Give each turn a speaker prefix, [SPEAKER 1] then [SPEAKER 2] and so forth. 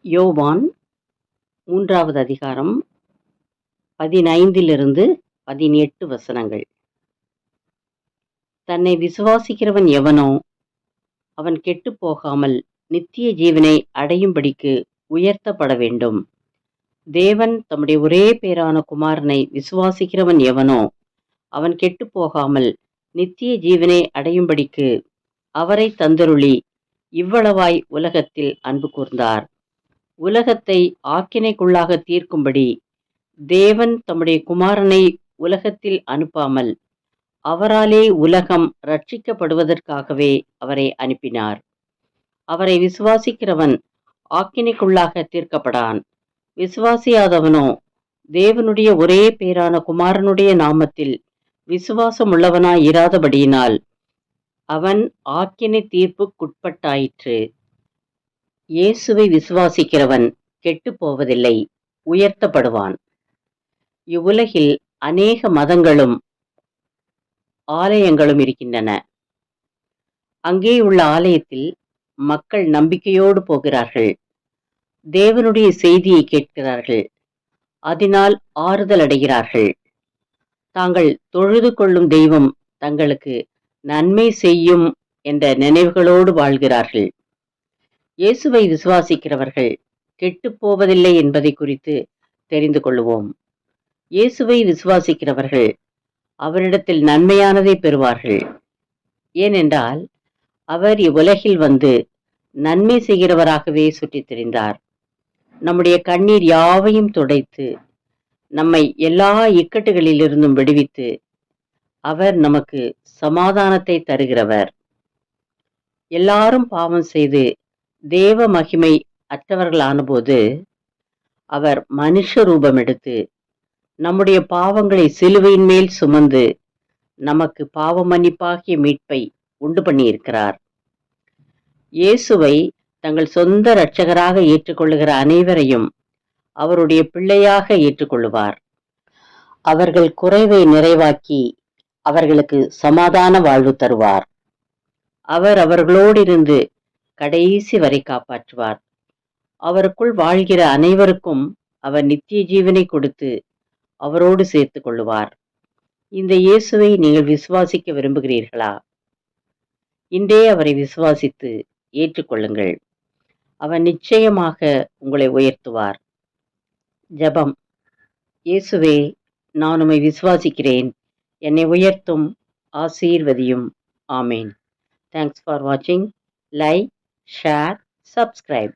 [SPEAKER 1] யோவான் 3வது அதிகாரம் 15-18 வசனங்கள். தன்னை விசுவாசிக்கிறவன் எவனோ அவன் கெட்டுப் போகாமல் நித்திய ஜீவனை அடையும்படிக்கு உயர்த்தப்பட வேண்டும். தேவன் தம்முடைய ஒரே பேரான குமாரனை விசுவாசிக்கிறவன் எவனோ அவன் கெட்டுப் போகாமல் நித்திய ஜீவனை அடையும்படிக்கு அவரை தந்தருளி இவ்வளவாய் உலகத்தில் அன்பு கூர்ந்தார். உலகத்தை ஆக்கினைக்குள்ளாக தீர்க்கும்படி தேவன் தம்முடைய குமாரனை உலகத்தில் அனுப்பாமல் அவராலே உலகம் ரட்சிக்கப்படுவதற்காகவே அவரை அனுப்பினார். அவரை விசுவாசிக்கிறவன் ஆக்கினைக்குள்ளாக தீர்க்கப்படான். விசுவாசியாதவனோ தேவனுடைய ஒரே பேரான குமாரனுடைய நாமத்தில் விசுவாசமுள்ளவனாய் இராதபடியினால் அவன் ஆக்கினை தீர்ப்புக்குட்பட்டாயிற்று. இயேசுவை விசுவாசிக்கிறவன் கெட்டுப் போவதில்லை, உயர்த்தப்படுவான். இவ்வுலகில் அநேக மதங்களும் ஆலயங்களும் இருக்கின்றன. அங்கே உள்ள ஆலயத்தில் மக்கள் நம்பிக்கையோடு போகிறார்கள். தேவனுடைய செய்தியை கேட்கிறார்கள். அதனால் ஆறுதல் அடைகிறார்கள். தாங்கள் தொழுது கொள்ளும் தெய்வம் தங்களுக்கு நன்மை செய்யும் என்ற நினைவுகளோடு வாழ்கிறார்கள். இயேசுவை விசுவாசிக்கிறவர்கள் கெட்டுப் போவதில்லை என்பதை குறித்து தெரிந்து கொள்வோம். இயேசுவை விசுவாசிக்கிறவர்கள் அவரிடத்தில் நன்மையானதை பெறுவார்கள். ஏனென்றால் அவர் இவ்வுலகில் வந்து நன்மை செய்கிறவராகவே சுற்றித் திரிந்தார். நம்முடைய கண்ணீர் யாவையும் துடைத்து நம்மை எல்லா இக்கட்டுகளிலிருந்தும் விடுவித்து அவர் நமக்கு சமாதானத்தை தருகிறவர். எல்லாரும் பாவம் செய்து தேவ மகிமை அற்றவர்களானபோது அவர் மனுஷ ரூபம் எடுத்து நம்முடைய பாவங்களை சிலுவையின் மேல் சுமந்து நமக்கு பாவ மன்னிப்பாகிய மீட்பை உண்டு பண்ணியிருக்கிறார். இயேசுவை தங்கள் சொந்த இரட்சகராக ஏற்றுக்கொள்ளுகிற அனைவரையும் அவருடைய பிள்ளையாக ஏற்றுக்கொள்ளுவார். அவர்கள் குறைவை நிறைவாக்கி அவர்களுக்கு சமாதான வாழ்வு தருவார். அவர் அவர்களோடிருந்து கடைசி வரை காப்பாற்றுவார். அவருக்குள் வாழ்கிற அனைவருக்கும் அவர் நித்திய ஜீவனை கொடுத்து அவரோடு சேர்த்து கொள்ளுவார். இந்த இயேசுவை நீங்கள் விசுவாசிக்க விரும்புகிறீர்களா? இன்றே அவரை விசுவாசித்து ஏற்றுக்கொள்ளுங்கள். அவர் நிச்சயமாக உங்களை உயர்த்துவார். ஜெபம். இயேசுவே, நான் உம்மை விசுவாசிக்கிறேன். என்னை உயர்த்தும், ஆசீர்வதியும். ஆமேன். தேங்க்ஸ் ஃபார் வாட்சிங். Like, share, subscribe.